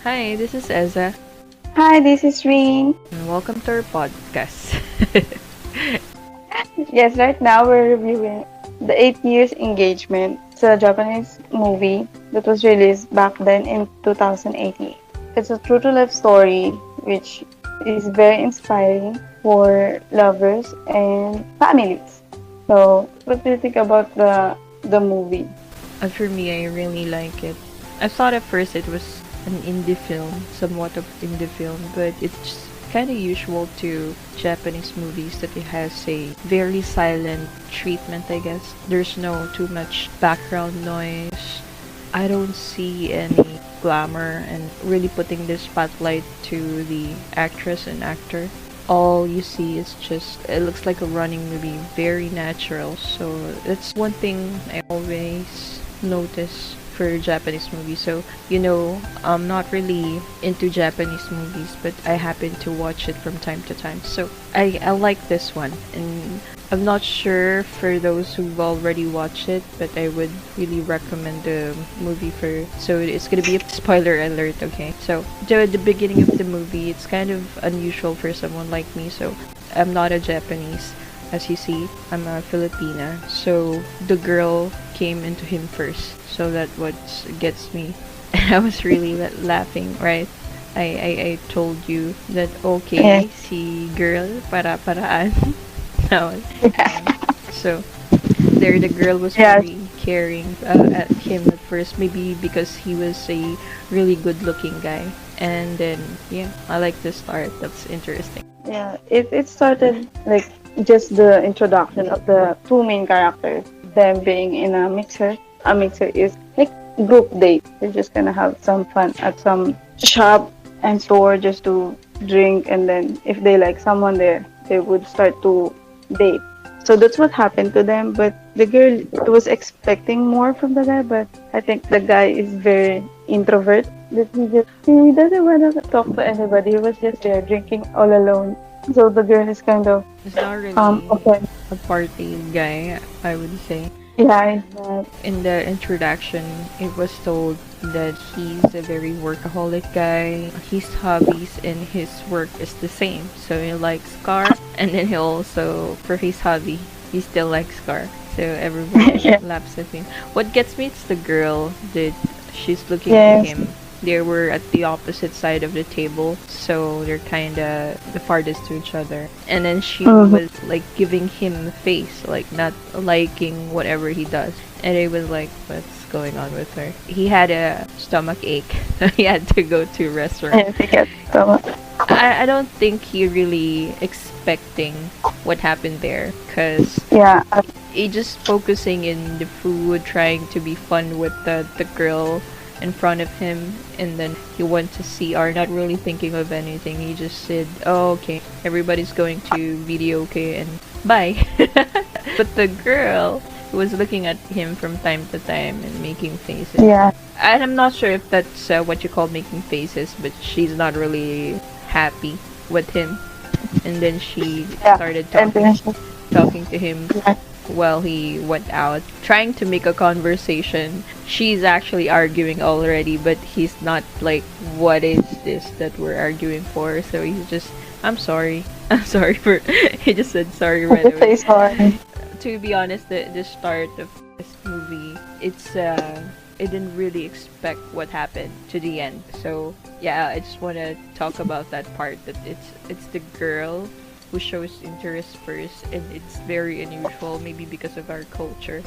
Hi, this is Eza, Hi, this is Rin. and welcome to our podcast. Yes, right now we're reviewing The 8 Years Engagement. It's a Japanese movie that was released back then in 2018. It's a true to life story which is very inspiring for lovers and families. So, what do you think about the movie? For me, I really like it. I thought at first it was an indie film, somewhat of indie film, but it's kind of usual to Japanese movies that it has a very silent treatment, I guess. There's no too much background noise. I don't see any glamour and really putting the spotlight to the actress and actor. All you see is just it looks like a running movie, very natural. So that's one thing I always notice for Japanese movies. So I'm not really into Japanese movies, but I happen to watch it from time to time. So I like this one, and I'm not sure for those who've already watched it, but I would really recommend the movie for. So it's gonna be a spoiler alert, okay? So the beginning of the movie, it's kind of unusual for someone like me. So I'm not a Japanese, as you see. I'm a Filipina. So the girl came into him first. So that what gets me. I was really laughing, right? I told you that okay, Yes. si girl para-paraan. No. Yeah. So there the girl was Yes. very caring at him at first, maybe because he was a really good looking guy. And then yeah, I like the start. That's interesting. Yeah. It started like just the introduction of the two main characters, them being in a mixer. A mixer is like group date. They're just gonna have some fun at some shop and store just to drink, and then if they like someone there, they would start to date. So that's what happened to them. But the girl was expecting more from the guy, but I think the guy is very introvert. That he doesn't want to talk to anybody. He was just there drinking all alone. So the girl is kind of It's not really okay. a party guy, I would say. Yeah, it's not. In the introduction, it was told that he's a very workaholic guy. His hobbies and his work is the same. So he likes car, and then he also, for his hobby, he still likes car. So everybody Yeah. laughs at him. What gets me is the girl that she's looking at Yes. him. They were at the opposite side of the table, so they're kind of the farthest to each other. And then she Mhm. was like giving him a face, like not liking whatever he does. And it was like, what's going on with her? He had a stomach ache. He had to go to a restaurant. And to get so I don't think he really expecting what happened there, because yeah. he just focusing in the food, trying to be fun with the girl in front of him, and then he went to CR, not really thinking of anything. He just said, "Oh, okay, everybody's going to video, okay, and bye." But the girl was looking at him from time to time and making faces. Yeah. And I'm not sure if that's what you call making faces, but she's not really happy with him. And then she Yeah. started And then talking to him yeah. while he went out, trying to make a conversation. She's actually arguing already, but he's not like, what is this that we're arguing for? So he's just, I'm sorry. I'm sorry for. He just said sorry right Just say away. sorry. To be honest, the start of this movie, I didn't really expect what happened to the end. So yeah, I just want to talk about that part, that it's the girl who shows interest first, and it's very unusual, maybe because of our culture.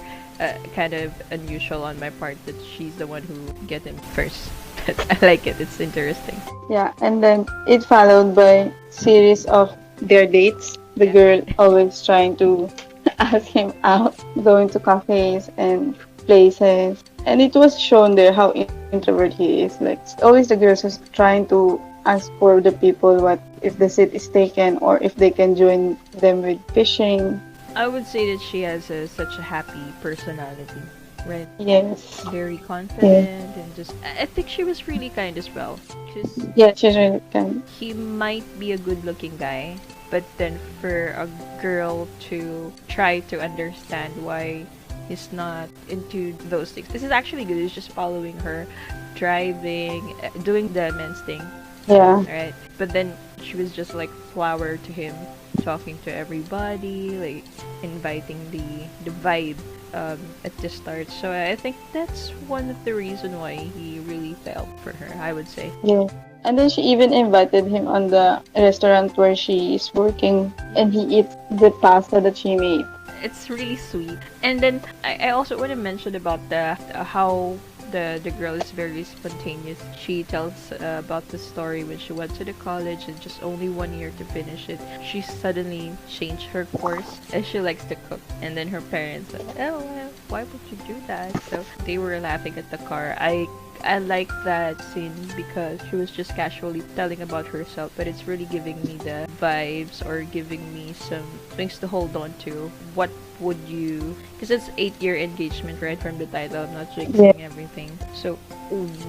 Kind of unusual on my part that she's the one who get him first. But I like it. It's interesting. Yeah. And then it followed by series of their dates. The Yeah. girl always trying to ask him out, going to cafes and places. And it was shown there how introvert he is. Like always the girls was trying to ask for the people what if the seat is taken or if they can join them with fishing. I would say that she has such a happy personality, right? Yes. Very Yeah. confident, and just I think she was really kind as well, because Yeah, she's really kind. he might be a good looking guy, but then for a girl to try to understand why He's not into those things. This is actually good. He's just following her, driving, doing the men's thing, Yeah. right? But then she was just like flower to him, talking to everybody, like inviting the vibe at the start. So I think that's one of the reason why he really fell for her, I would say. Yeah. And then she even invited him on the restaurant where she is working, and he eats the pasta that she made. It's really sweet. And then I also want to mention about the how the girl is very spontaneous. She tells about the story when she went to the college and just only 1 year to finish it. She suddenly changed her course and she likes to cook. And then her parents said, "Oh, well, why would you do that?" So they were laughing at the car. I like that scene because she was just casually telling about herself, but it's really giving me the vibes or giving me some things to hold on to. What would you, because it's 8 year engagement, right, from the title, I'm not jinxing everything. So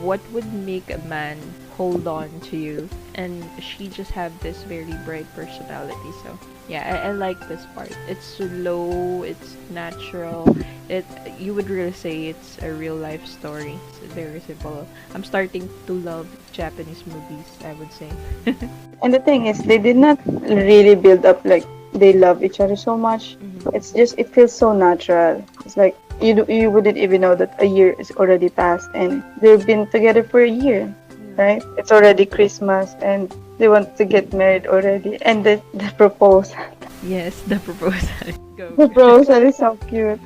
what would make a man hold on to you? And she just have this very bright personality. So yeah, I like this part. It's slow, it's natural. It, you would really say it's a real life story. It's very simple. I'm starting to love Japanese movies, I would say. And the thing is, they did not really build up like they love each other so much. It's just, it feels so natural. It's like you wouldn't even know that a year is already passed and they've been together for a year, right? It's already Christmas and they want to get married already. And the proposal. Yes, the proposal. Go. The proposal is so cute.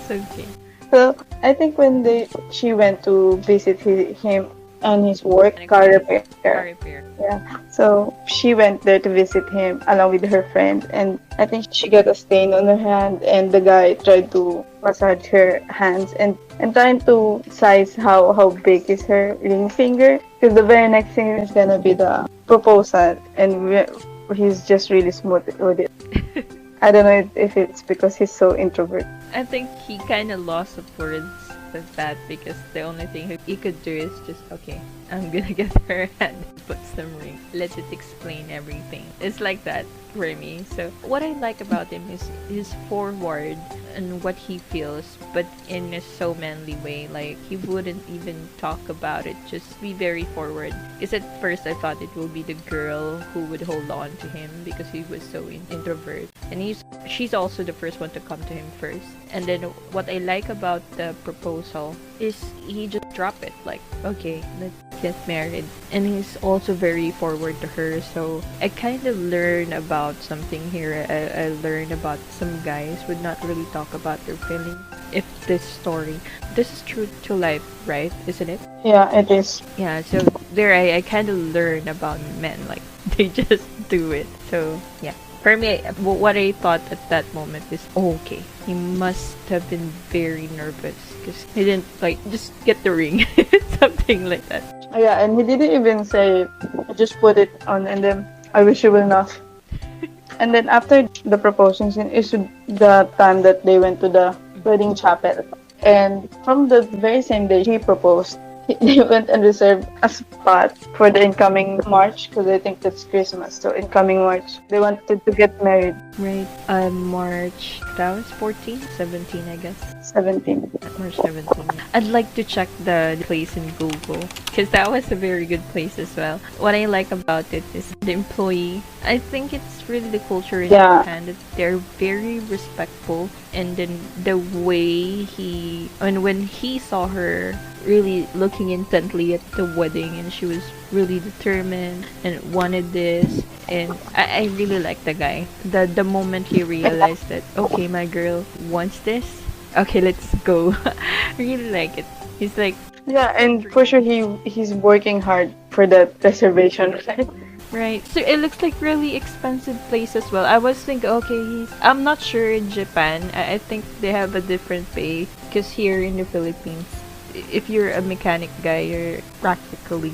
So cute. So I think when she went to visit him on his work, car repair. Yeah. So she went there to visit him along with her friend, and I think she got a stain on her hand, and the guy tried to massage her hands and trying to size how big is her ring finger, because the very next thing is gonna be the proposal, and he's just really smooth with it. I don't know if it's because he's so introvert. I think he kind of lost the words with that because the only thing he could do is just, okay, I'm gonna get her hand, put some ring, let it explain everything. It's like that for me. So what I like about him is he's forward and what he feels, but in a so manly way. Like he wouldn't even talk about it, just be very forward. Because at first I thought it would be the girl who would hold on to him because he was so introvert, and she's also the first one to come to him first. And then what I like about the proposal is he just dropped it, like, okay, let's get married. And he's also very forward to her. So I kind of learn about something here. I learned about some guys would not really talk about their feelings. If this is true to life, right? Isn't it? Yeah, it is. Yeah, so there I kind of learn about men, like they just do it. So yeah, for me, what I thought at that moment is, oh, okay, he must have been very nervous because he didn't like just get the ring, something like that. Yeah, and he didn't even say it. He just put it on, and then I wish you will not. And then after the proposal scene is the time that they went to the wedding chapel. And from the very same day he proposed, they went and reserved a spot for the incoming March, because I think that's Christmas. So incoming March, they wanted to get married. Right. March, that was 14, 17, I guess. 17. March 17. I'd like to check the place in Google because that was a very good place as well. What I like about it is the employee. I think it's really the culture in Japan that they're very respectful, and then the way when he saw her really looking intently at the wedding, and she was really determined and wanted this, and I really like the guy. The moment he realized that, okay, my girl wants this, okay, let's go. I really like it. He's like, yeah, and for sure he's working hard for that reservation, right? right. So it looks like really expensive place as well. I was thinking, okay, I'm not sure in Japan. I think they have a different pay because here in the Philippines, if you're a mechanic guy, you practically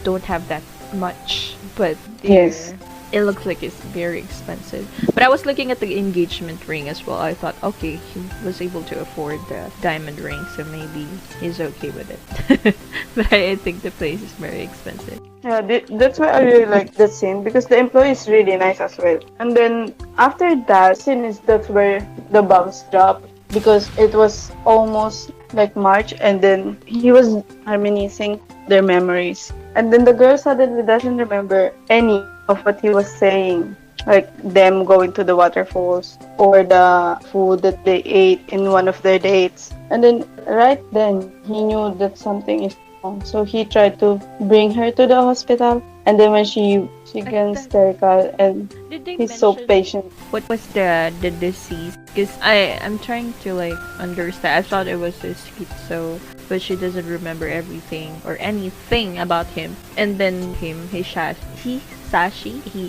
don't have that much. But there, Yes. It looks like it's very expensive. But I was looking at the engagement ring as well. I thought, okay, he was able to afford the diamond ring, so maybe he's okay with it. But I think the place is very expensive. Yeah, that's why I really like that scene because the employee is really nice as well. And then after that scene is that's where the bombs drop because it was almost like March and then he was reminiscing their memories. And then the girl suddenly doesn't remember any of what he was saying. Like them going to the waterfalls or the food that they ate in one of their dates. And then right then he knew that something is wrong. So he tried to bring her to the hospital. And then when she gets hysterical and Did they he's so mention patient. what was the disease? Because I'm trying to like understand. I thought it was a schizo, but she doesn't remember everything or anything about him. And then he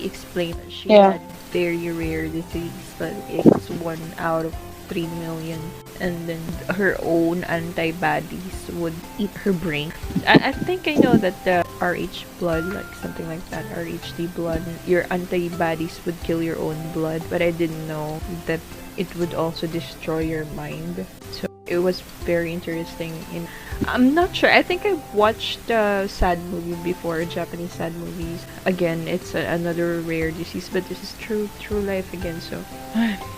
explained that she Yeah. had very rare disease, but it's 1 out of 3 million. And then her own antibodies would eat her brain. I think I know that the RH blood, like something like that, RHD blood, your antibodies would kill your own blood, but I didn't know that it would also destroy your mind. So it was very interesting. I'm not sure. I think I've watched a sad movie before, Japanese sad movies. Again, it's another rare disease, but this is true life again. So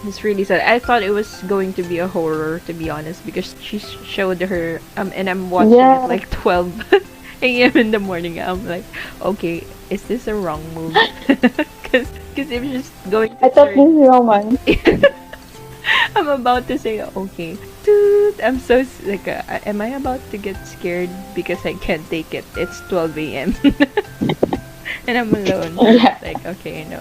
it's really sad. I thought it was going to be a horror, to be honest, because she showed her and I'm watching Yeah. it like 12 a.m. in the morning. I'm like, okay, is this a wrong movie? Because if she's going to I thought this is Roman. I'm about to say, okay, dude, I'm so like, am I about to get scared because I can't take it? It's 12 a.m. and I'm alone. Yeah. Like, okay, no,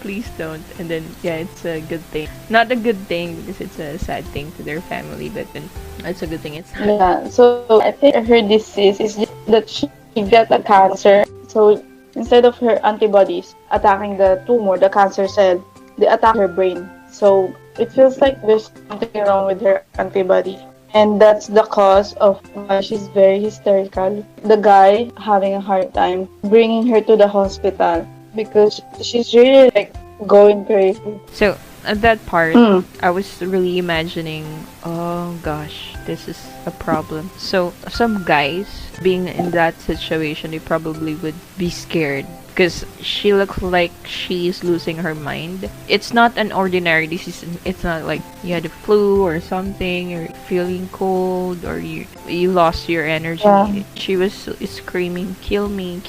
please don't. And then, yeah, it's a good thing. Not a good thing because it's a sad thing to their family, but then it's a good thing. It's Yeah. So I think her disease is just that she got a cancer. So instead of her antibodies attacking the tumor, the cancer cell, they attack her brain. So it feels like there's something wrong with her antibody. And that's the cause of why she's very hysterical. The guy having a hard time bringing her to the hospital because she's really like going crazy. So at that part, Mm. I was really imagining, oh gosh, this is a problem. So some guys being in that situation, they probably would be scared because she looks like she's losing her mind. It's not an ordinary disease. It's not like you had a flu or something, or feeling cold, or you lost your energy. Yeah. She was screaming, kill me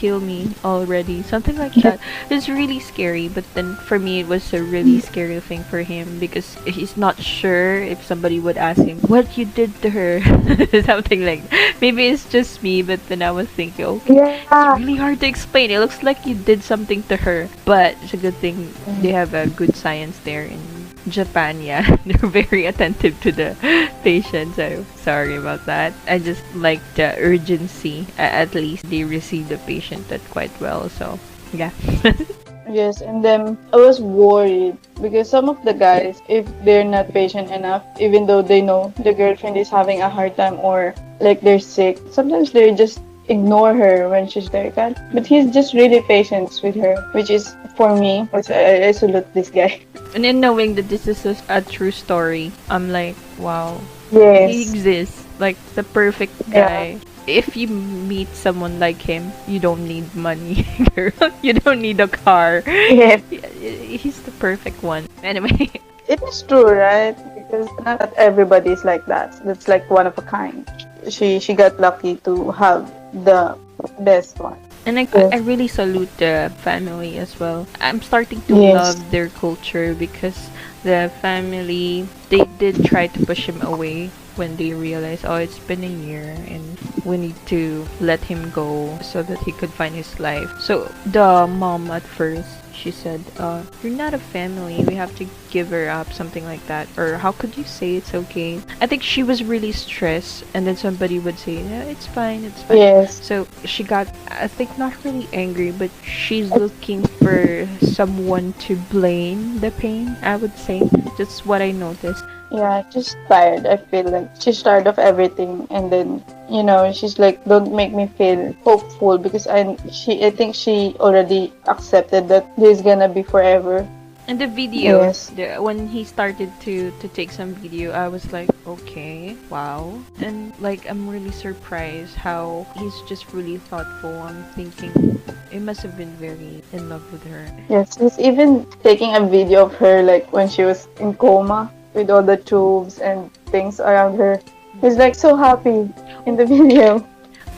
already, something like that. It's really scary, but then for me it was a really scary thing for him because he's not sure if somebody would ask him what you did to her. Something like that. Maybe it's just me, but then I was thinking, okay, Yeah. really hard to explain. It looks like you did something to her, but it's a good thing they have a good science there in Japan. Yeah, they're very attentive to the patient. So sorry about that. I just like the urgency. At least they receive the patient that quite well. So yeah. Yes, and then I was worried because some of the guys, if they're not patient enough, even though they know the girlfriend is having a hard time or like they're sick, sometimes they just ignore her when she's there. But he's just really patient with her, which is for me, which I salute this guy. And then knowing that this is a true story, I'm like, wow, he Yes. exists. Like the perfect guy. If you meet someone like him, you don't need money, girl. You don't need a car. Yes. He's the perfect one. Anyway, It is true, right? Because not everybody is like that. That's like one of a kind. She got lucky to have the best one. and I, Yes. I really salute the family as well. I'm starting to Yes. love their culture because the family, they did try to push him away when they realized, oh, it's been a year and we need to let him go so that he could find his life. So the mom at first, she said, you're not a family, we have to give her up, something like that. Or how could you say it's okay? I think she was really stressed, and then somebody would say, yeah, it's fine, it's fine. Yes. So she got, I think, not really angry, but she's looking for someone to blame the pain, I would say. That's what I noticed. Yeah, she's tired. I feel like she's tired of everything, and then she's like, "Don't make me feel hopeful," because I think she already accepted that this is gonna be forever. And the video, Yes, when he started to take some video, I was like, okay, wow. And like, I'm really surprised how he's just really thoughtful. I'm thinking it must have been very in love with her. yes. He's even taking a video of her like when she was in coma with all the tubes and things around her. He's like so happy in the video.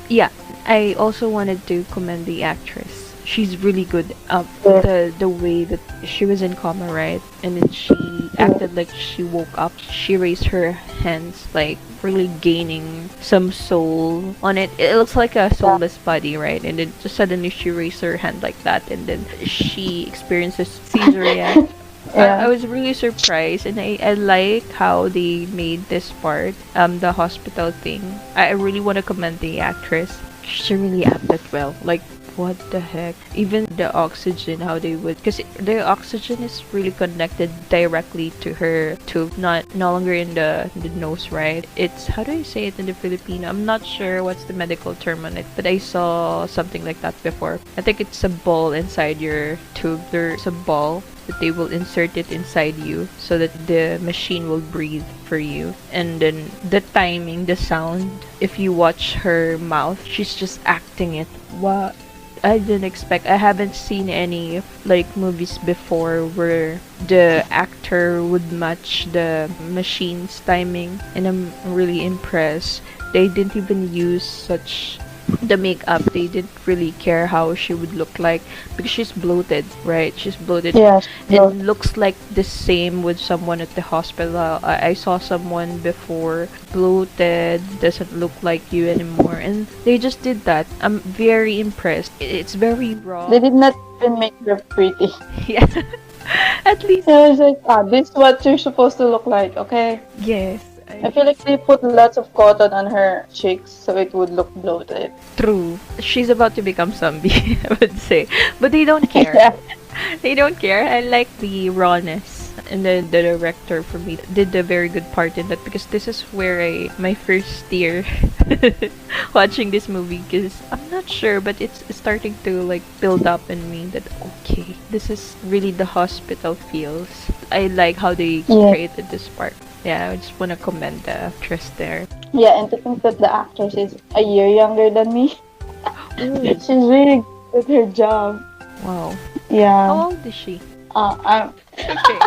Yeah, I also wanted to commend the actress. She's really good. Yes, The way that she was in coma, right? And then she acted like she woke up. She raised her hands, like really gaining some soul on it. It looks like a yeah, soulless body, right? And then just suddenly she raised her hand like that, and then she experiences cesarean. I yeah. was really surprised, and I like how they made this part, the hospital thing. I really want to commend the actress. She really acted well. Like, what the heck? Even the oxygen, how they would, because the oxygen is really connected directly to her tube, not no longer in the nose, right? It's, how do I say it in the Filipino? I'm not sure what's the medical term on it, but I saw something like that before. I think it's a ball inside your tube. There's a ball that they will insert it inside you so that the machine will breathe for you. And then the timing, the sound, if you watch her mouth, she's just acting it. Wow. I didn't expect. I haven't seen any like movies before where the actor would match the machine's timing, and I'm really impressed. They didn't even use such the makeup. They didn't really care how she would look like because she's bloated, right? She's bloated Yes, no. and looks like the same with someone at the hospital. I saw someone before bloated, doesn't look like you anymore, and they just did that. I'm very impressed. It's very They raw. did not even make her pretty. Yeah, at least I was like, this is what you're supposed to look like, okay? yes. I feel like they put lots of cotton on her cheeks so it would look bloated. True. She's about to become zombie, I would say. But they don't care. Yeah. They don't care. I like the rawness. And then the director for me did a very good part in that, because this is where my first tear watching this movie, because I'm not sure, but it's starting to like build up in me that okay, this is really the hospital feels. I like how they Yeah. created this part. Yeah, I just want to commend the actress there. Yeah, and to think that the actress is a year younger than me. Ooh, She's really good at her job. wow. Yeah. How old is she? I'm, Okay.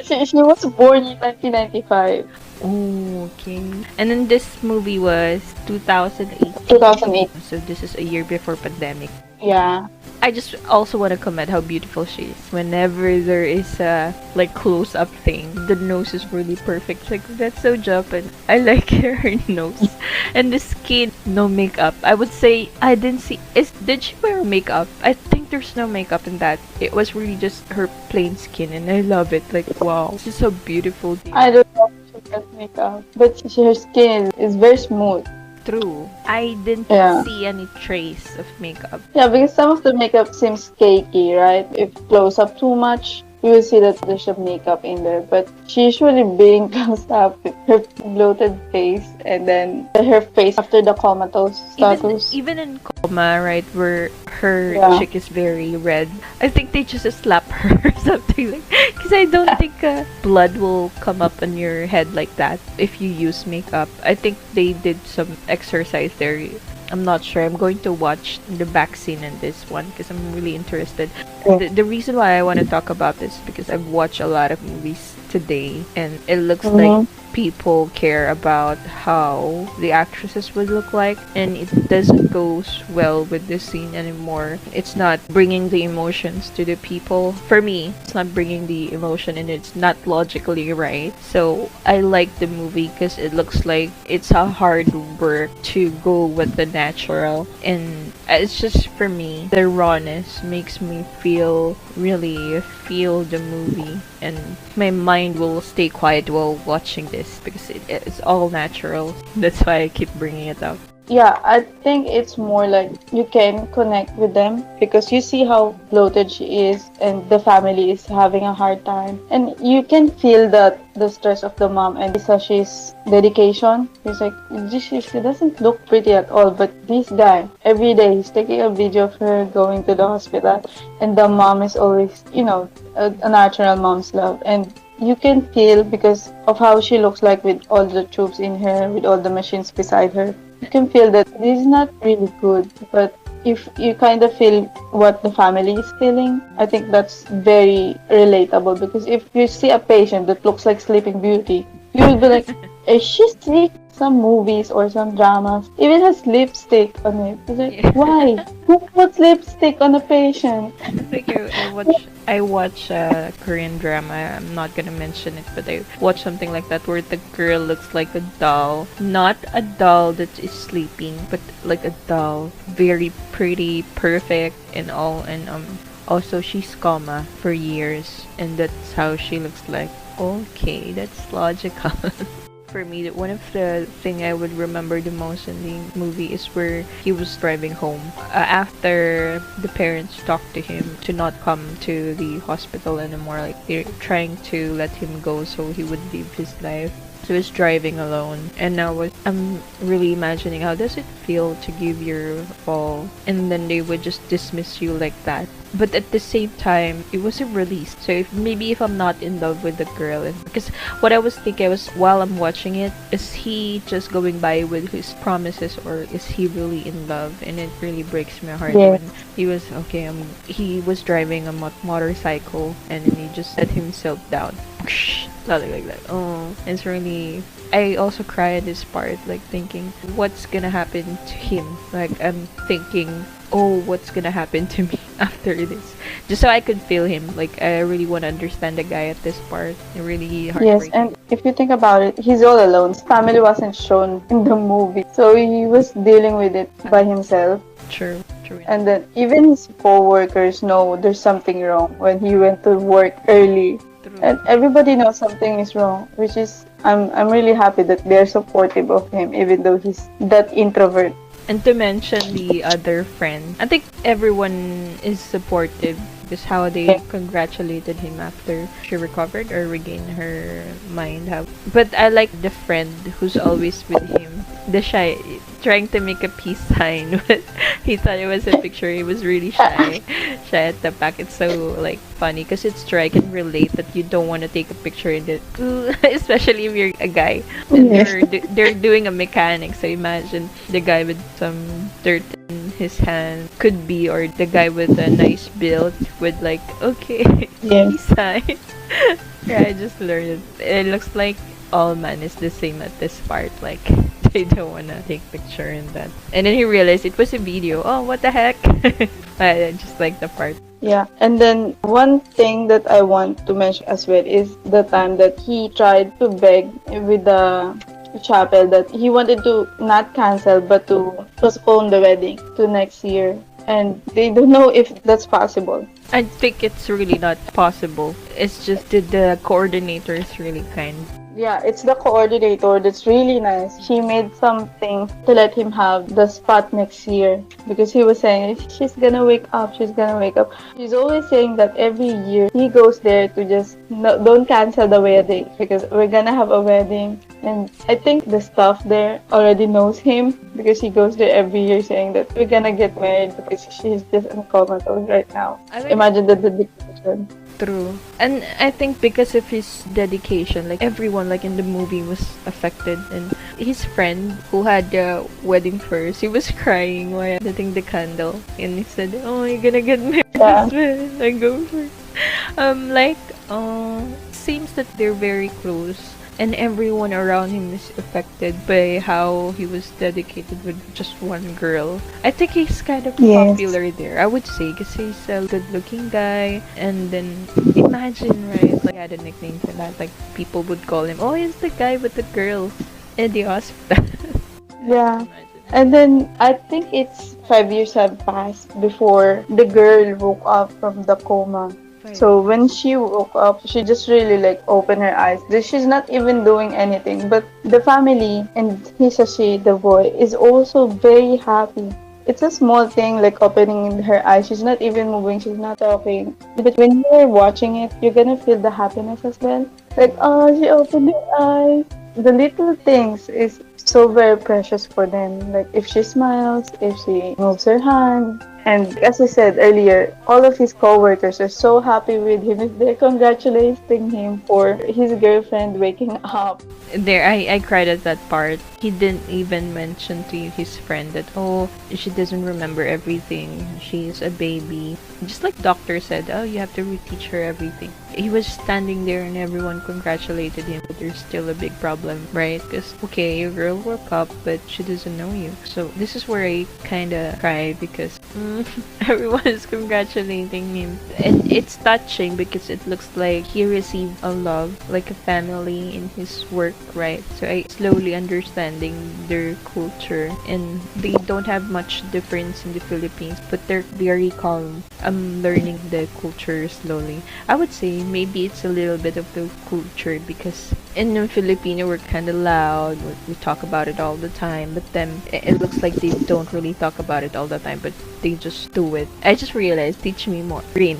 yeah, she was born in 1995. Oh, okay. And then this movie was 2018. 2008. So this is a year before pandemic. Yeah. I just also want to comment how beautiful she is. Whenever there is a like close up thing, the nose is really perfect. Like, that's so Japan. I like her nose and the skin. No makeup. I would say I didn't see. Did she wear makeup? I think there's no makeup in that. It was really just her plain skin, and I love it. Like, wow, this is so beautiful. I don't know if she has makeup, but her skin is very smooth. True. I didn't Yeah. see any trace of makeup. Yeah, because some of the makeup seems cakey, right? If close up too much, you will see that there's some makeup in there. But she usually being close up with her bloated face and then her face after the comatose status. Even in coma, right, where her Yeah. cheek is very red, I think they just slap her or something like. Because I don't think blood will come up on your head like that if you use makeup. I think they did some exercise there. I'm not sure. I'm going to watch the back scene in this one because I'm really interested. The reason why I want to talk about this is because I've watched a lot of movies today, and it looks like people care about how the actresses would look like, and it doesn't go well with this scene anymore. It's not bringing the emotions to the people. For me, it's not bringing the emotion, and it's not logically right. So I like the movie because it looks like it's a hard work to go with the natural, and it's just, for me, the rawness makes me really feel the movie, and my mind will stay quiet while watching this because it's all natural. That's why I keep bringing it up. Yeah, I think it's more like you can connect with them because you see how bloated she is and the family is having a hard time. And you can feel that the stress of the mom and Sashi's dedication. He's like, she doesn't look pretty at all, but this guy, every day, he's taking a video of her going to the hospital. And the mom is always, a natural mom's love. And you can feel because of how she looks like with all the tubes in her, with all the machines beside her. You can feel that this is not really good, but if you kind of feel what the family is feeling, I think that's very relatable because if you see a patient that looks like Sleeping Beauty, you will be like, is she sick? Some movies or some dramas even has lipstick on it. It's like, Yeah. why? Who puts lipstick on a patient? Like I watch a Korean drama. I'm not gonna mention it, but I watch something like that where the girl looks like a doll, not a doll that is sleeping, but like a doll, very pretty, perfect, and all. And also she's coma for years, and that's how she looks like. Okay, that's logical. For me, one of the thing I would remember the most in the movie is where he was driving home after the parents talked to him to not come to the hospital anymore. Like they're trying to let him go so he would live his life. So he was driving alone, and now I'm really imagining how does it feel to give your all, and then they would just dismiss you like that. But at the same time, it wasn't released. So if I'm not in love with the girl, because what I was thinking was while I'm watching it, is he just going by with his promises or is he really in love? And it really breaks my heart Yes. when he was driving a motorcycle and then he just set himself down. Something like that. Oh, it's really. I also cry at this part, like thinking, what's gonna happen to him? Like I'm thinking, oh, what's gonna happen to me after this? Just so I could feel him. Like I really want to understand the guy at this part. It really Yes, heartbreaking. and if you think about it, he's all alone. His family wasn't shown in the movie, so he was dealing with it by himself. True, true. And then even his co-workers know there's something wrong when he went to work early. True. And everybody knows something is wrong, which is I'm really happy that they're supportive of him, even though he's that introvert. And to mention the other friend, I think everyone is supportive because how they congratulated him after she recovered or regained her mind. But I like the friend who's always with him, the shy, trying to make a peace sign, but he thought it was a picture. He was really shy at the back. It's so like funny because it's true. I can relate that you don't want to take a picture in the, especially if you're a guy. And they're doing a mechanic. So imagine the guy with some dirt in his hand could be, or the guy with a nice build with like okay, Yes. peace sign. Yeah, I just learned it. It looks like all man is the same at this part. Like they don't wanna take picture in that. And then he realized it was a video. Oh, what the heck? I just like the part. Yeah, and then one thing that I want to mention as well is the time that he tried to beg with the chapel that he wanted to not cancel but to postpone the wedding to next year. And they don't know if that's possible. I think it's really not possible. It's just the coordinator is really kind. Yeah, it's the coordinator that's really nice. She made something to let him have the spot next year because he was saying she's gonna wake up, she's gonna wake up. She's always saying that every year he goes there to just don't cancel the wedding because we're gonna have a wedding. And I think the staff there already knows him because he goes there every year saying that we're gonna get married because she's just uncomatose right now. I like Imagine the dedication. True. And I think because of his dedication, like everyone like in the movie was affected, and his friend who had the wedding first, he was crying while lighting the candle, and he said, "Oh, you're gonna get married Yeah. as well. I go first." Like, seems that they're very close. And everyone around him is affected by how he was dedicated with just one girl. I think he's kind of Yes. popular there, I would say, because he's a good-looking guy. And then imagine, right? Like, he had a nickname for that. Like, people would call him, "Oh, he's the guy with the girl in the hospital." Yeah. Imagine. And then I think it's 5 years have passed before the girl woke up from the coma. Right. So when she woke up, she just really like opened her eyes. She's not even doing anything, but the family and Hisashi, the boy, is also very happy. It's a small thing like opening her eyes. She's not even moving. She's not talking. But when you're watching it, you're gonna feel the happiness as well. Like, oh, she opened her eyes. The little things is so very precious for them. Like if she smiles, if she moves her hand. And as I said earlier, all of his coworkers are so happy with him. They're congratulating him for his girlfriend waking up. There, I cried at that part. He didn't even mention to his friend that, oh, she doesn't remember everything. She's a baby. Just like doctor said, oh, you have to reteach her everything. He was standing there and everyone congratulated him. But there's still a big problem, right? Because, okay, your girl woke up, but she doesn't know you. So this is where I kind of cry because everyone is congratulating him. And it's touching because it looks like he received a love, like a family in his work, right? So I slowly understanding their culture, and they don't have much difference in the Philippines, but they're very calm. I'm learning the culture slowly. I would say maybe it's a little bit of the culture because in the Filipino we're kind of loud. We talk about it all the time, but then it looks like they don't really talk about it all the time, but they just do it. I just realized, teach me more. Rin,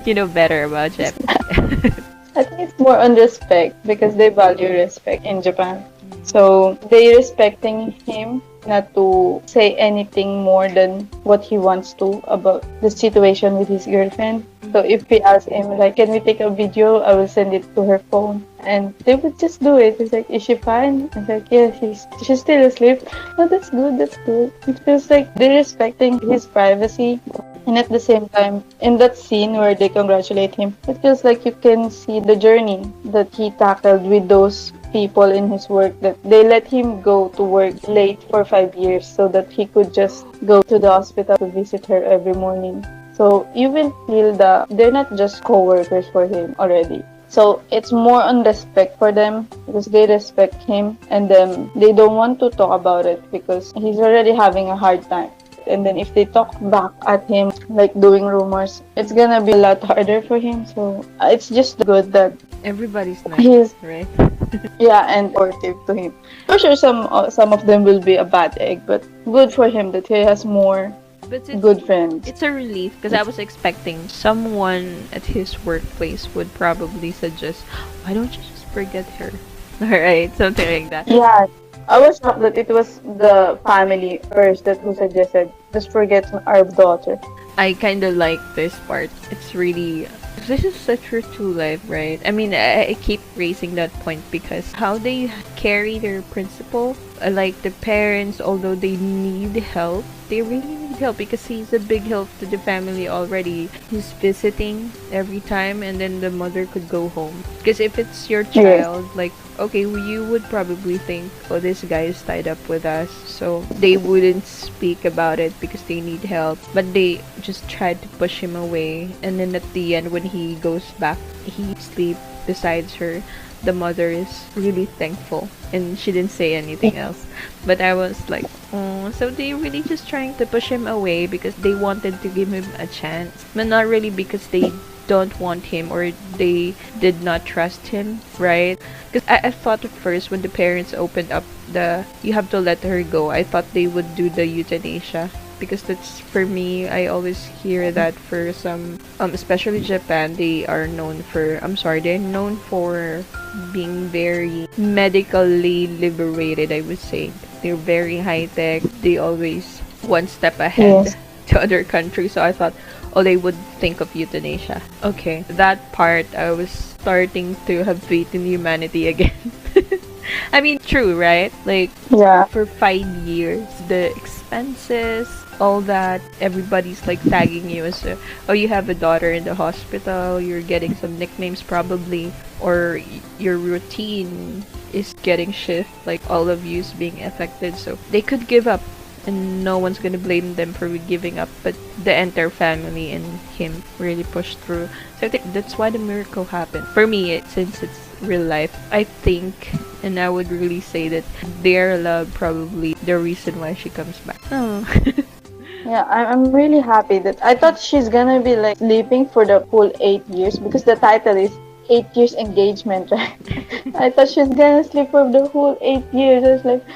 you know better about Japan. I think it's more on respect because they value respect in Japan. So they respecting him not to say anything more than what he wants to about the situation with his girlfriend. So if we ask him like, can we take a video? I will send it to her phone, and they would just do it. It's like, is she fine? It's like, yeah, she's still asleep. Oh, that's good. That's good. It feels like they're respecting his privacy. And at the same time, in that scene where they congratulate him, it feels like you can see the journey that he tackled with those people in his work, that they let him go to work late for 5 years so that he could just go to the hospital to visit her every morning. So you will feel that they're not just co-workers for him already. So it's more on respect for them because they respect him, and then they don't want to talk about it because he's already having a hard time. And then if they talk back at him, like doing rumors, it's gonna be a lot harder for him. So it's just good that Everybody's nice, he's, right? yeah, and supportive to him. For sure, some of them will be a bad egg, but good for him that he has more But good friends. it's a relief because I was expecting someone at his workplace would probably suggest, why don't you just forget her? Alright, something like that. Yeah, I was shocked that it was the family first that who suggested just forget our daughter. I kind of like this part. It's really, this is such a true life, right? I mean, I keep raising that point because how they carry their principle, like the parents, although they need help, they really need help because he's a big help to the family already. He's visiting every time, and then the mother could go home. Because if it's your Yes. child, like, okay, well, you would probably think, oh, this guy is tied up with us, so they wouldn't speak about it because they need help. But they just tried to push him away, and then at the end, when he goes back, he sleep besides her. The mother is really thankful, and she didn't say anything else. But I was like, oh, so they really just trying to push him away because they wanted to give him a chance, but not really because they don't want him or they did not trust him, right? Because I thought at first when the parents opened up the you have to let her go, I thought they would do the euthanasia because that's for me. I always hear that for some especially Japan, they are known for, they're known for being very medically liberated, I would say. They're very high tech. They always one step ahead Yes. to other countries. So I thought, oh, they would think of euthanasia. Okay, that part, I was starting to have faith in humanity again. I mean, true, right? Like, Yeah. for 5 years, the expenses, all that, everybody's like tagging you as a, oh, you have a daughter in the hospital, you're getting some nicknames probably, or your routine is getting shift, like all of you's being affected. So they could give up and no one's gonna blame them for giving up, but the entire family and him really pushed through. So I think that's why the miracle happened for me. Since it's real life, I think, and I would really say that their love probably the reason why she comes back. Oh. Yeah, I'm really happy that I thought she's gonna be like sleeping for the full 8 years because the title is 8 years engagement, right? I thought she's gonna sleep for the whole 8 years. I was like,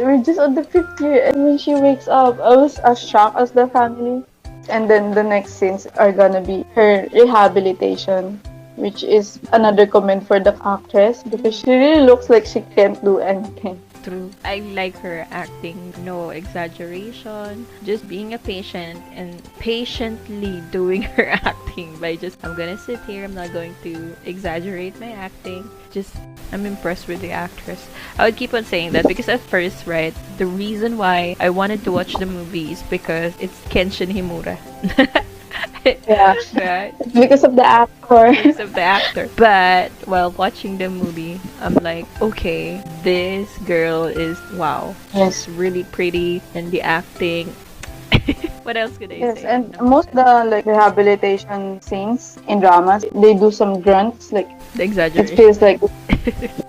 we're just on the fifth year, and when she wakes up, I was as shocked as the family. And then the next scenes are gonna be her rehabilitation, which is another comment for the actress because she really looks like she can't do anything. True. I like her acting, no exaggeration, just being a patient and patiently doing her acting by just, I'm gonna sit here, I'm not going to exaggerate my acting. Just, I'm impressed with the actress. I would keep on saying that because at first, right, the reason why I wanted to watch the movie is because it's Kenshin Himura. Yeah, Right? because of the actor. Because of the actor. But while watching the movie, I'm like, okay, this girl is wow. Yes. She's really pretty and the acting. What else could I Yes, say? and most the like rehabilitation scenes in dramas, they do some grunts. Like The it exaggeration. feels like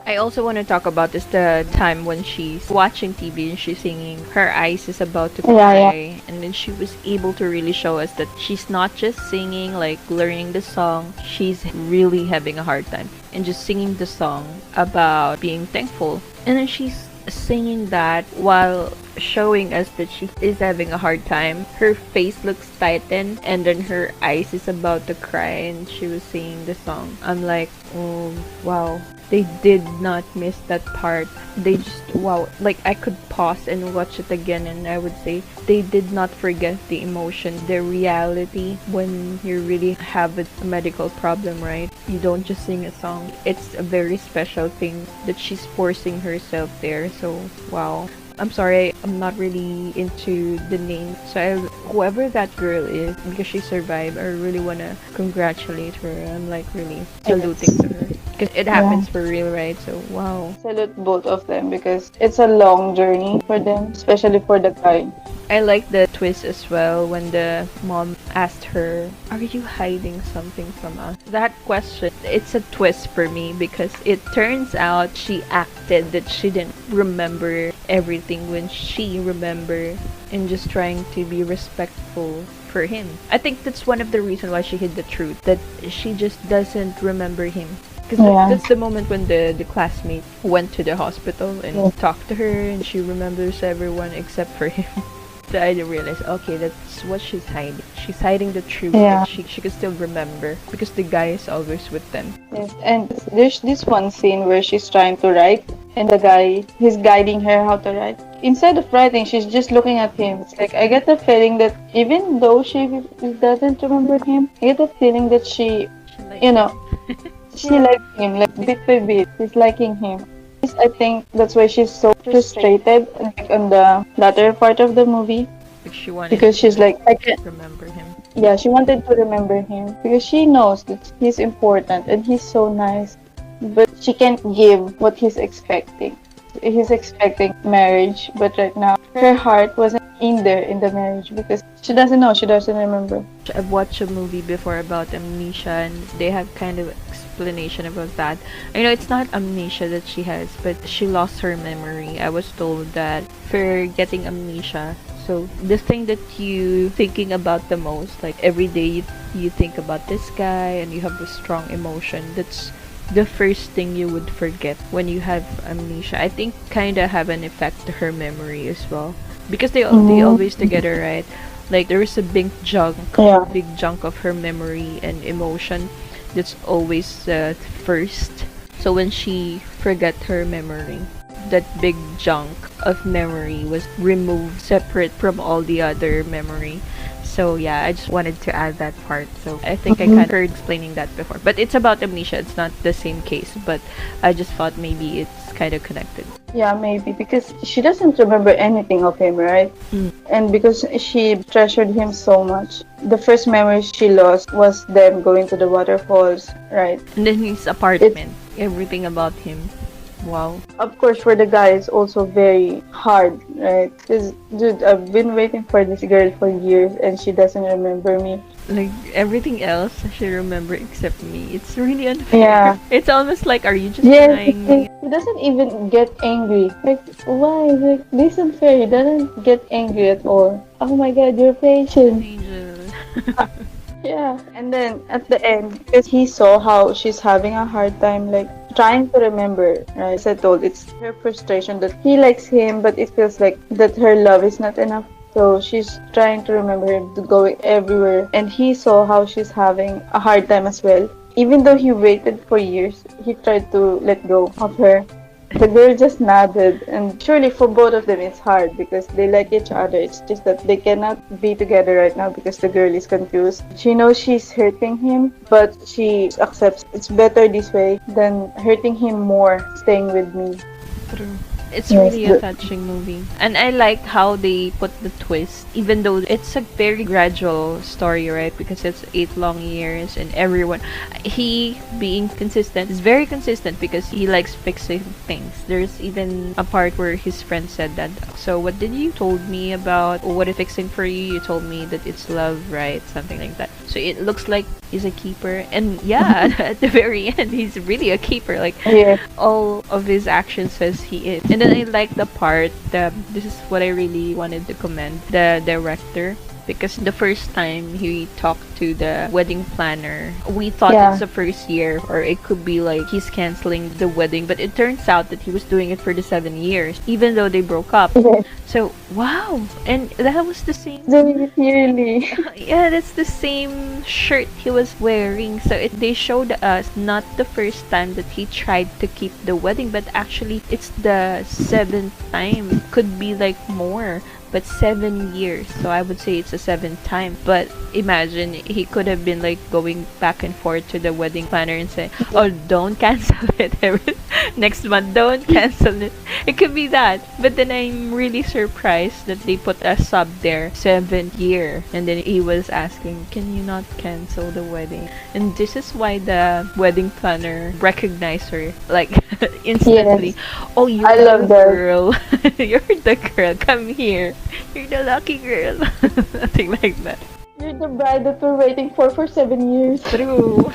I also want to talk about this the time when she's watching TV and she's singing. Her eyes is about to Yeah, cry, and then she was able to really show us that she's not just singing like learning the song. She's really having a hard time and just singing the song about being thankful. And then she's singing that while showing us that she is having a hard time. Her face looks tightened and then her eyes is about to cry and she was singing the song. I'm like, oh wow. They did not miss that part. They just wow, like I could pause and watch it again and I would say they did not forget the emotion, the reality when you really have a medical problem, right? You don't just sing a song. It's a very special thing that she's forcing herself there. So wow. I'm sorry, I'm not really into the name. So whoever that girl is, because she survived, I really wanna congratulate her. I'm like really saluting to her. Because it happens for real, right? So wow. salute both of them because it's a long journey for them, especially for the guy. I like the twist as well when the mom asked her, "Are you hiding something from us?" That question, it's a twist for me because it turns out she acted that she didn't remember everything when she remembered and just trying to be respectful for him. I think that's one of the reasons why she hid the truth, that she just doesn't remember him. Because that's the moment when the classmate went to the hospital and talked to her and she remembers everyone except for him. So I didn't realize, okay, that's what she's hiding. She's hiding the truth. Yeah. And she could still remember because the guy is always with them. Yes, and there's this one scene where she's trying to write, and the guy, he's guiding her how to write. Instead of writing, she's just looking at him. It's like I get the feeling that even though she doesn't remember him, I get the feeling that she, you know, she likes him, like bit by bit, she's liking him. I think that's why she's so frustrated, like on the latter part of the movie, Like she wanted because she's like, I can't. to remember him. Yeah, she wanted to remember him because she knows that he's important and he's so nice, but she can't give what he's expecting. He's expecting marriage, but right now her heart wasn't in there in the marriage because she doesn't know, she doesn't remember. I've watched a movie before about amnesia and they have kind of explanation about that. I know it's not amnesia that she has, but she lost her memory. I was told that for getting amnesia, so the thing that you thinking about the most, like every day you think about this guy and you have a strong emotion, that's the first thing you would forget when you have amnesia. I think kind of have an effect to her memory as well because they always together, right? Like there is a big chunk of her memory and emotion that's always first. So when she forgot her memory, that big chunk of memory was removed separate from all the other memory. So yeah, I just wanted to add that part. So I think I kind of heard explaining that before. But it's about amnesia. It's not the same case. But I just thought maybe it's kind of connected. Yeah, maybe because she doesn't remember anything of him, right? And because she treasured him so much, the first memory she lost was them going to the waterfalls, right? And then his apartment. Everything about him. Wow. Of course, for the guy, it's also very hard, right? Because, dude, I've been waiting for this girl for years and she doesn't remember me. Like everything else, she remember except me. It's really unfair. Yeah. It's almost like, are you just Yes, denying because me? he doesn't even get angry. Like, why? Like, this unfair. He doesn't get angry at all. Oh my god, you're An patient. angel. Yeah. And then at the end, because he saw how she's having a hard time, like, trying to remember, right? As I told, it's her frustration that he likes him, but it feels like that her love is not enough. So she's trying to remember him to going everywhere. And he saw how she's having a hard time as well. Even though he waited for years, he tried to let go of her. The girl just nodded, and surely for both of them it's hard because they like each other. It's just that they cannot be together right now because the girl is confused. She knows she's hurting him, but she accepts it's better this way than hurting him more staying with me. True. It's Yes, really a touching movie. And I like how they put the twist, even though it's a very gradual story, right? Because it's 8 long years and everyone, he being consistent, is very consistent because he likes fixing things. There's even a part where his friend said that, so what did you told me about what is fixing for you? You told me that it's love, right? Something like that. So it looks like he's a keeper. And yeah, at the very end, he's really a keeper. Like, yes, all of his actions says he is. And then I like the part that this is what I really wanted to commend the director, because the first time he talked to the wedding planner, we thought yeah, it's the first year or it could be like he's canceling the wedding, but it turns out that he was doing it for the 7 years, even though they broke up. yes. So wow, and that was the same. Doing it yearly. Yeah, that's the same shirt he was wearing. So they showed us not the first time that he tried to keep the wedding, but actually it's the seventh time. Could be like more, but 7 years. So I would say it's a seventh time. But imagine he could have been like going back and forth to the wedding planner and say, "Oh, don't cancel it next month. Don't cancel it." It could be that. But then I'm really surprised that they put a sub there, 7th year, and then he was asking, "Can you not cancel the wedding?" And this is why the wedding planner recognized her like instantly. Yes, Oh, you're I the love that. girl. You're the girl. Come here. You're the lucky girl. Something like that. You're the bride that we're waiting for 7 years. True.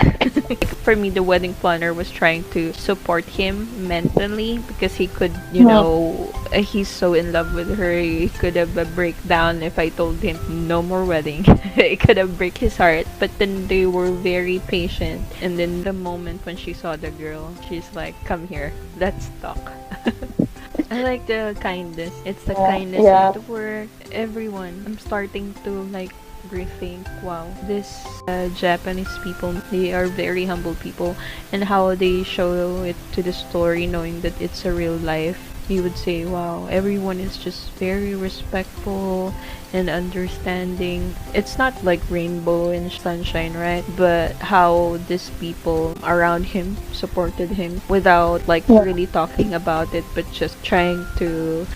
For me, the wedding planner was trying to support him mentally because he could, he's so in love with her. He could have a breakdown if I told him no more wedding. It could have break his heart. But then they were very patient. And then the moment when she saw the girl, she's like, "Come here. Let's talk." I like the kindness. It's the Yeah, kindness yeah. at work. Everyone. I'm starting to like rethink. Wow, this Japanese people, they are very humble people, and how they show it to the story, knowing that it's a real life. You would say, wow, everyone is just very respectful and understanding. It's not like rainbow and sunshine, right? But how these people around him supported him without like Yeah. really talking about it, but just trying to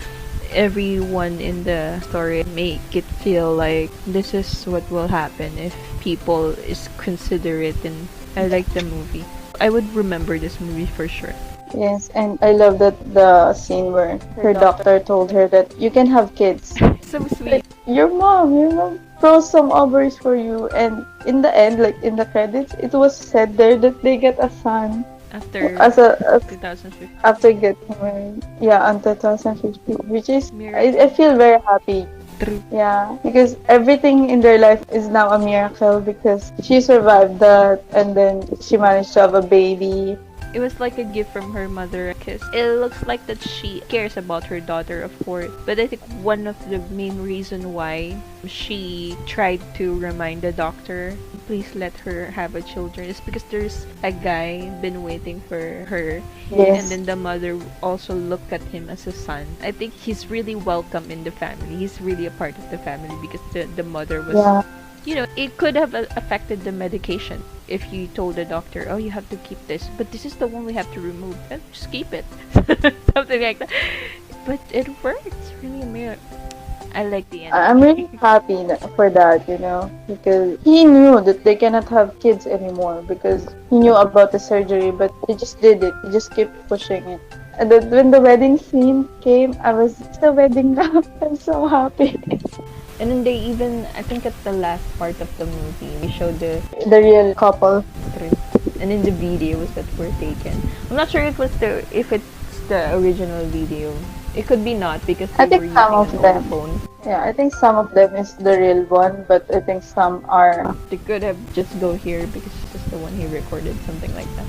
everyone in the story make it feel like this is what will happen if people is considerate. And I like the movie. I would remember this movie for sure. Yes, and I love that the scene where her doctor told her that you can have kids. So sweet. Like, your mom froze some ovaries for you, and in the end, like in the credits, it was said there that they get a son After as a 2015. after getting married. Yeah, on 2015, which is I Miracle. feel very happy. True. Yeah, because everything in their life is now a miracle because she survived that and then she managed to have a baby. It was like a gift from her mother because it looks like that she cares about her daughter, of course. But I think one of the main reason why she tried to remind the doctor, please let her have a children, is because there's a guy been waiting for her. And Yes. then the mother also looked at him as a son. I think he's really welcome in the family. He's really a part of the family because the mother was, Yeah. it could have affected the medication if you told the doctor, oh, you have to keep this, but this is the one we have to remove. Just keep it. Something like that. But it works. Really a miracle. I like the end. I'm really happy for that, because he knew that they cannot have kids anymore because he knew about the surgery, but he just did it. He just kept pushing it. And then when the wedding scene came, I was, it's the wedding now. I'm so happy. And then they even, I think at the last part of the movie, they showed The real couple. truth. And in the videos that were taken, I'm not sure if it's the original video. It could be not because I they were think some using of an old them. phone. Yeah, I think some of them is the real one, but I think some are. They could have just go here because this is the one he recorded, something like that.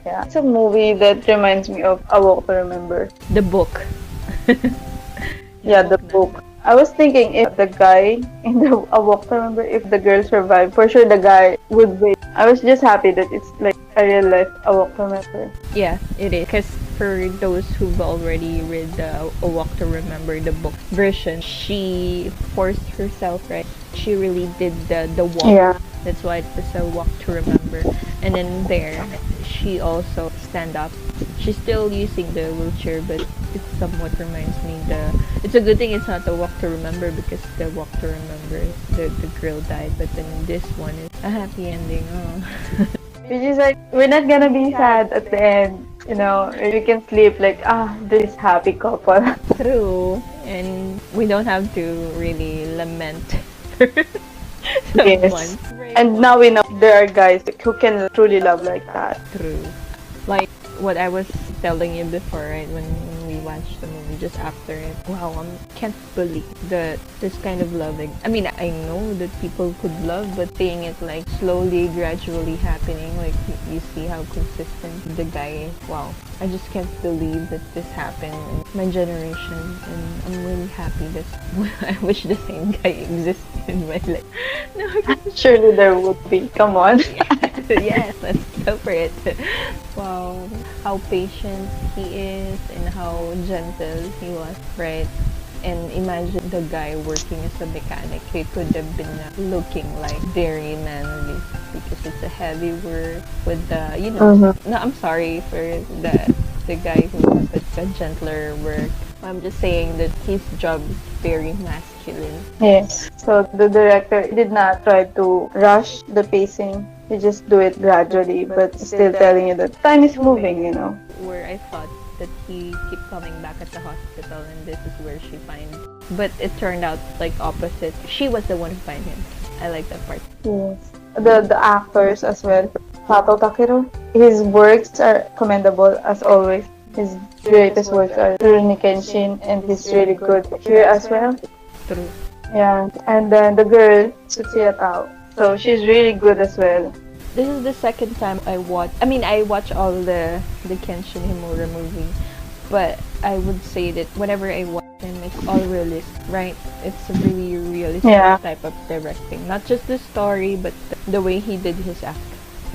Yeah, it's a movie that reminds me of A Walk to Remember. The book. Yeah, the book. I was thinking if the guy in the A Walk to Remember, if the girl survived, for sure the guy would win. I was just happy that it's like a real life A Walk to Remember. Yeah, it is. Because for those who've already read the A Walk to Remember, the book version, she forced herself, right? She really did the walk. Yeah. That's why it's a walk to remember. And then there, she also stand up. She's still using the wheelchair, but it somewhat reminds me it's a good thing it's not the walk to remember because the walk to remember the girl died, but then this one is a happy ending. Oh. Which is like, we're not gonna be sad at the end. You know, we can sleep like, this happy couple. True. And we don't have to really lament Yes. someone. And now we know there are guys who can truly love like that. True. Like what I was telling you before, right? When we watched the movie just after it. Wow, I can't believe that this kind of loving. I mean, I know that people could love, but seeing it like slowly, gradually happening, like you see how consistent the guy is. Wow, I just can't believe that this happened in my generation, and I'm really happy that I wish the same guy existed in my life. No, Surely there would be. Come on. yes, let's go for it. Wow, how patient he is and how gentle he was, right? And imagine the guy working as a mechanic. He could have been looking like very manly because it's a heavy work with the, No, I'm sorry for the guy who has a gentler work. I'm just saying that his job is very masculine. Yes. So the director did not try to rush the pacing. He just do it gradually, but still telling you that time is moving, you know. Where I thought that he keep coming back at the hospital and this is where she finds. But it turned out like opposite. She was the one who find him. I like that part. Yes. The actors as well. Satoh Takeru. His works are commendable as always. His greatest works are Rurouni Kenshin, and he's really good here as well. True. Yeah. And then the girl, Tsuchiya. So she's really good as well. This is the second time I watch. I mean, I watch all the Kenshin Himura movie, but I would say that whenever I watch him, it's all realistic, right? It's a really realistic type of directing. Not just the story, but the way he did his act.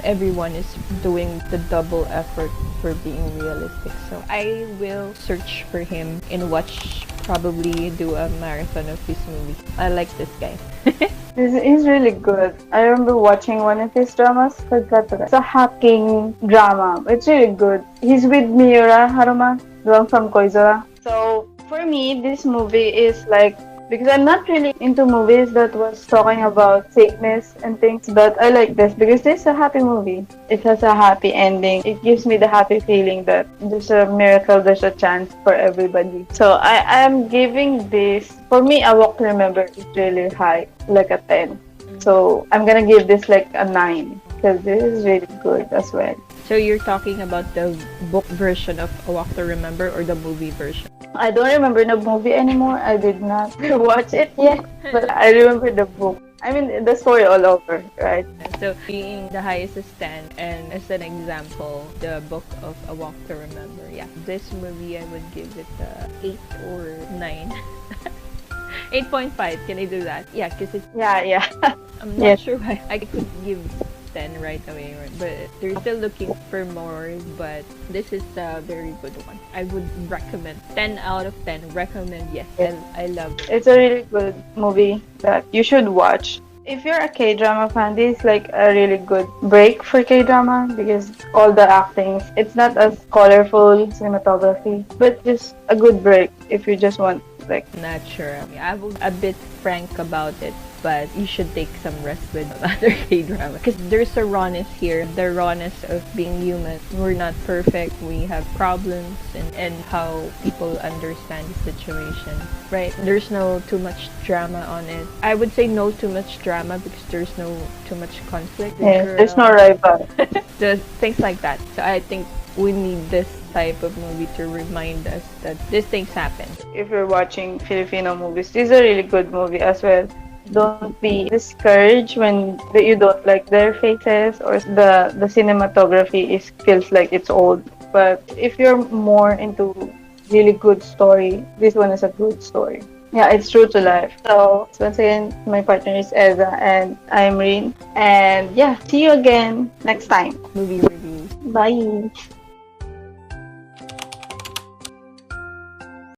Everyone is doing the double effort for being realistic. So I will search for him and watch, probably do a marathon of his movie. I like this guy. He's really good. I remember watching one of his dramas. Forgot that. It's a hacking drama. It's really good. He's with Miura Haruma, the one from Koizora. So for me, this movie is like, because I'm not really into movies that was talking about sickness and things, but I like this because it's a happy movie. It has a happy ending. It gives me the happy feeling that there's a miracle, there's a chance for everybody. So I am giving this, for me, A Walk to Remember is really high, like a 10. So I'm gonna give this like a 9 because this is really good as well. So you're talking about the book version of A Walk to Remember or the movie version? I don't remember the movie anymore. I did not watch it yet, but I remember the book. I mean, the story all over, right? So, being the highest stand, and as an example, the book of A Walk to Remember. Yeah, this movie I would give it 8 or 9. 8.5. Can I do that? Yeah, because it's... Yeah. I'm not sure why I could give 10 right away, but they're still looking for more, but this is a very good one. I would recommend 10 out of 10. Recommend, yes. I love it. It's a really good movie that you should watch. If you're a K-drama fan, this is like a really good break for K-drama because all the acting, it's not as colorful cinematography, but just a good break if you just want like natural. I will a bit frank about it, but you should take some rest with other K-drama because there's a rawness here, the rawness of being human. We're not perfect. We have problems and how people understand the situation, right? There's no too much drama on it. I would say no too much drama because there's no too much conflict. yes, there's no rival. The things like that. So I think we need this type of movie to remind us that these things happen. If you're watching Filipino movies, this is a really good movie as well. Don't be discouraged when you don't like their faces or the cinematography feels like it's old. But if you're more into really good story, this one is a good story. Yeah, it's true to life. So once again, my partner is Eza and I'm Rin. And yeah, see you again next time. Movie reviews. Bye.